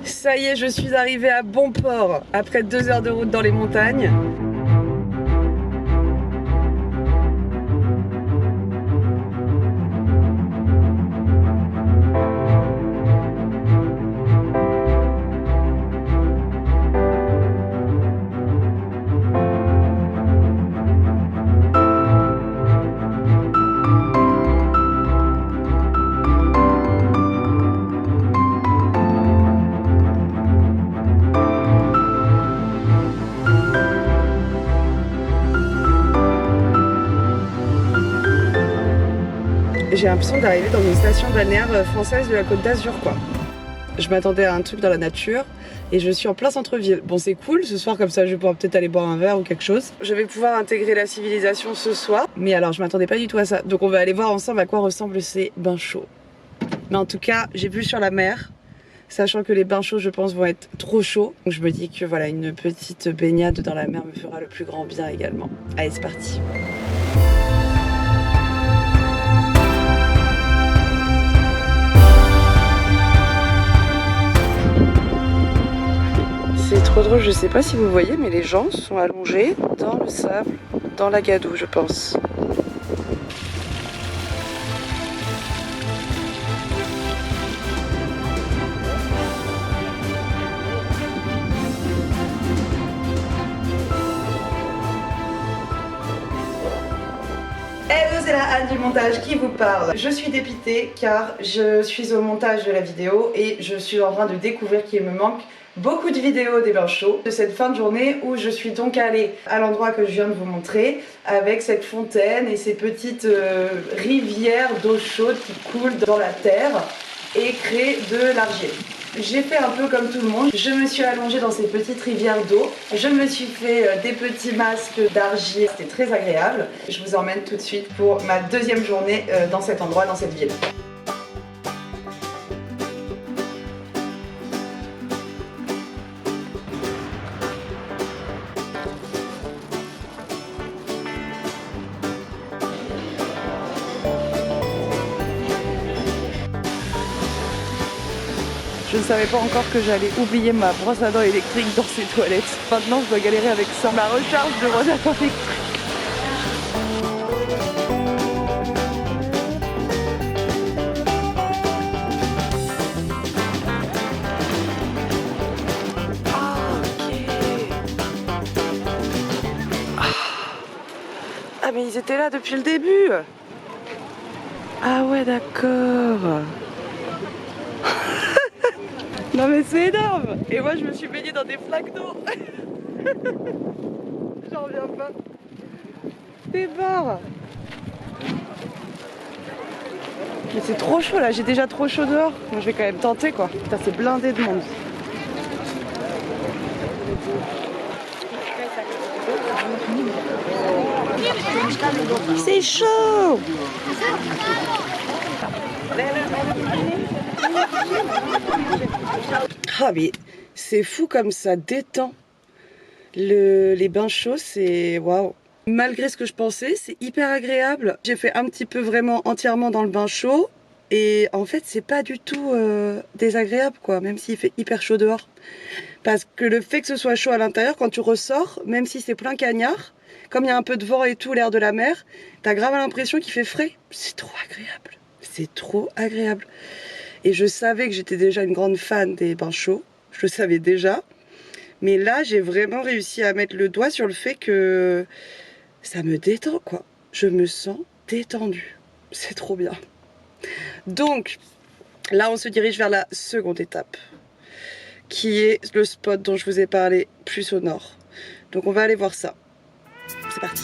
Ça y est, je suis arrivée à bon port après 2 heures de route dans les montagnes. J'ai l'impression d'arriver dans une station balnéaire française de la Côte d'Azur quoi. Je m'attendais à un truc dans la nature et je suis en plein centre-ville. Bon c'est cool, ce soir comme ça je vais pouvoir peut-être aller boire un verre ou quelque chose. Je vais pouvoir intégrer la civilisation ce soir. Mais alors je m'attendais pas du tout à ça. Donc on va aller voir ensemble à quoi ressemblent ces bains chauds. Mais en tout cas j'ai vu sur la mer, sachant que les bains chauds je pense vont être trop chauds. Donc je me dis que voilà, une petite baignade dans la mer me fera le plus grand bien également. Allez c'est parti. C'est trop drôle, je sais pas si vous voyez, mais les gens sont allongés dans le sable, dans la gadoue, je pense. Hello, c'est la Anne du montage qui vous parle. Je suis dépitée car je suis au montage de la vidéo et je suis en train de découvrir qu'il me manque beaucoup de vidéos des bains chauds de cette fin de journée où je suis donc allée à l'endroit que je viens de vous montrer avec cette fontaine et ces petites rivières d'eau chaude qui coulent dans la terre et créent de l'argile. J'ai fait un peu comme tout le monde, je me suis allongée dans ces petites rivières d'eau, je me suis fait des petits masques d'argile, c'était très agréable. Je vous emmène tout de suite pour ma deuxième journée dans cet endroit, dans cette ville. Je ne savais pas encore que j'allais oublier ma brosse à dents électrique dans ces toilettes. Maintenant, je dois galérer avec ça. La recharge de brosse à dents électrique. Ah, mais ils étaient là depuis le début. Ah ouais, d'accord. Non mais c'est énorme. Et moi je me suis baignée dans des flaques d'eau. J'en reviens pas. C'est barre. Mais c'est trop chaud là, j'ai déjà trop chaud dehors. Moi je vais quand même tenter quoi. Putain c'est blindé de monde. C'est chaud. Ah mais c'est fou comme ça détend. Les bains chauds c'est waouh. Malgré ce que je pensais, c'est hyper agréable. J'ai fait un petit peu vraiment entièrement dans le bain chaud et en fait c'est pas du tout désagréable quoi, même s'il fait hyper chaud dehors. Parce que le fait que ce soit chaud à l'intérieur, quand tu ressors, même si c'est plein cagnard, comme il y a un peu de vent et tout, l'air de la mer, t'as grave l'impression qu'il fait frais. C'est trop agréable. C'est trop agréable. Et je savais que j'étais déjà une grande fan des bains chauds. Je le savais déjà. Mais là, j'ai vraiment réussi à mettre le doigt sur le fait que ça me détend, quoi. Je me sens détendue. C'est trop bien. Donc, là, on se dirige vers la seconde étape, qui est le spot dont je vous ai parlé plus au nord. Donc, on va aller voir ça. C'est parti.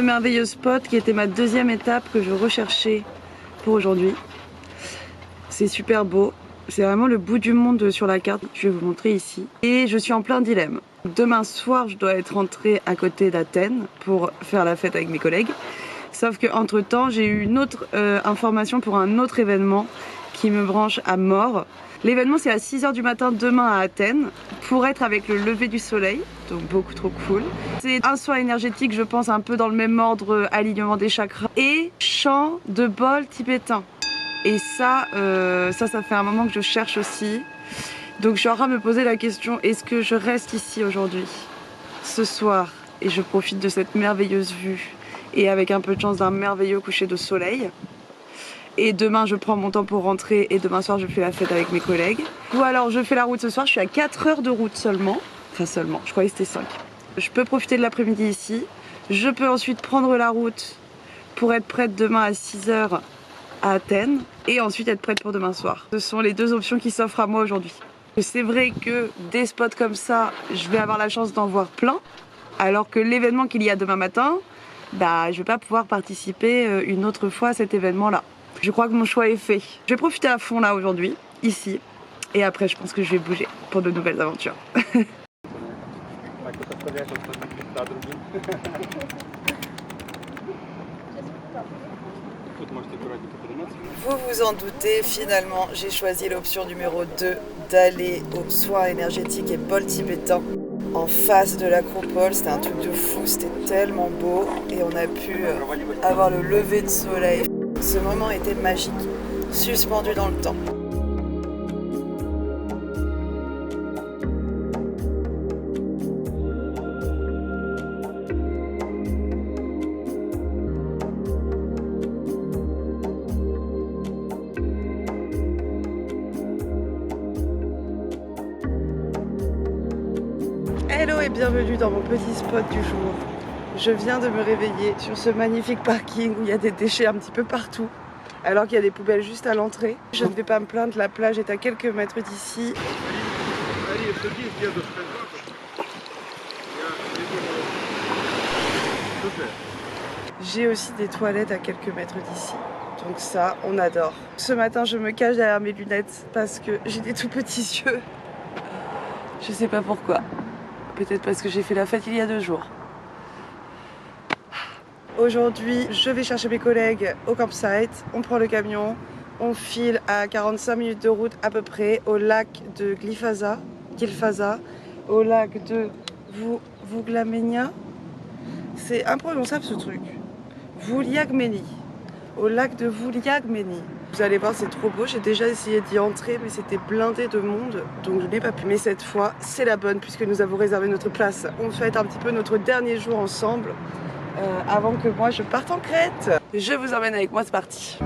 Merveilleux spot qui était ma deuxième étape que je recherchais pour aujourd'hui. C'est super beau. C'est vraiment le bout du monde sur la carte. Je vais vous montrer ici. Et je suis en plein dilemme. Demain soir, je dois être rentrée à côté d'Athènes pour faire la fête avec mes collègues. Sauf qu'entre temps, j'ai eu une autre information pour un autre événement qui me branche à mort. L'événement, c'est à 6 h du matin demain à Athènes pour être avec le lever du soleil. Donc beaucoup trop cool. C'est un soin énergétique, je pense, un peu dans le même ordre, alignement des chakras. Et chant de bol tibétain. Et ça fait un moment que je cherche aussi. Donc je suis en train de me poser la question, est-ce que je reste ici aujourd'hui, ce soir, et je profite de cette merveilleuse vue, et avec un peu de chance d'un merveilleux coucher de soleil. Et demain je prends mon temps pour rentrer, et demain soir je fais la fête avec mes collègues. Ou alors je fais la route ce soir, je suis à 4 heures de route seulement. Enfin seulement, je croyais que c'était 5. Je peux profiter de l'après-midi ici. Je peux ensuite prendre la route pour être prête demain à 6 h à Athènes, et ensuite être prête pour demain soir. Ce sont les deux options qui s'offrent à moi aujourd'hui. C'est vrai que des spots comme ça, je vais avoir la chance d'en voir plein, alors que l'événement qu'il y a demain matin, bah, je vais pas pouvoir participer une autre fois à cet événement-là. Je crois que mon choix est fait. Je vais profiter à fond là aujourd'hui, ici, et après je pense que je vais bouger pour de nouvelles aventures. Vous vous en doutez, finalement j'ai choisi l'option numéro 2 d'aller au soin énergétique et bol tibétain en face de l'acropole. C'était un truc de fou, c'était tellement beau et on a pu avoir le lever de soleil. Ce moment était magique, suspendu dans le temps. Hello et bienvenue dans mon petit spot du jour. Je viens de me réveiller sur ce magnifique parking où il y a des déchets un petit peu partout, alors qu'il y a des poubelles juste à l'entrée. Je ne vais pas me plaindre, la plage est à quelques mètres d'ici. J'ai aussi des toilettes à quelques mètres d'ici. Donc ça, on adore. Ce matin, je me cache derrière mes lunettes parce que j'ai des tout petits yeux. Je sais pas pourquoi. Peut-être parce que j'ai fait la fête il y a 2 jours. Aujourd'hui, je vais chercher mes collègues au campsite. On prend le camion, on file à 45 minutes de route à peu près au lac de Gilfaza, au lac de Vouglamenia. C'est imprononçable ce truc. Vouliagmeni. Au lac de Vouliagmeni. Vous allez voir, c'est trop beau. J'ai déjà essayé d'y entrer, mais c'était blindé de monde, donc je n'ai pas pu. Mais cette fois, c'est la bonne, puisque nous avons réservé notre place. On fête un petit peu notre dernier jour ensemble, avant que moi je parte en Crète. Je vous emmène avec moi, c'est parti.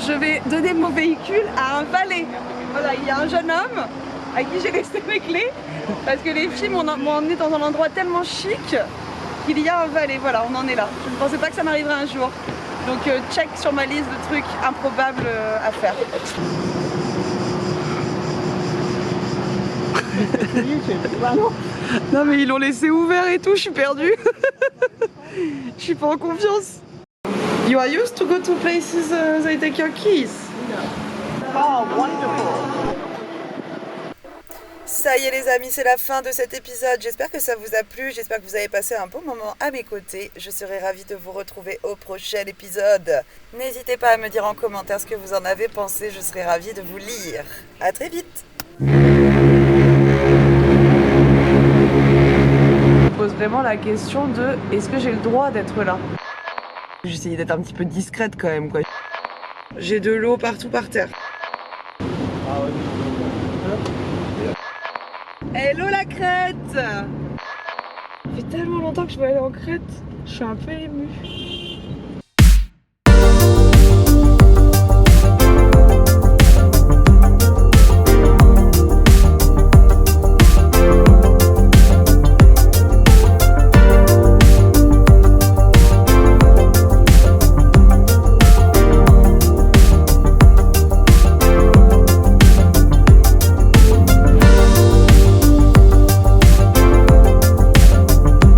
Je vais donner mon véhicule à un valet. Voilà, il y a un jeune homme à qui j'ai laissé mes clés parce que les filles m'ont emmené dans un endroit tellement chic qu'il y a un valet. Voilà, on en est là. Je ne pensais pas que ça m'arriverait un jour. Donc check sur ma liste de trucs improbables à faire. Non mais ils l'ont laissé ouvert et tout, je suis perdue. Je suis pas en confiance. You are used to go to places they take your keys. Oh, wonderful. Ça y est les amis, c'est la fin de cet épisode. J'espère que ça vous a plu, j'espère que vous avez passé un bon moment à mes côtés. Je serai ravie de vous retrouver au prochain épisode. N'hésitez pas à me dire en commentaire ce que vous en avez pensé, je serai ravie de vous lire. À très vite. Je me pose vraiment la question de est-ce que j'ai le droit d'être là? J'essaye d'être un petit peu discrète quand même quoi. J'ai de l'eau partout par terre. Hello la Crète! Ça fait tellement longtemps que je veux aller en Crète, je suis un peu émue.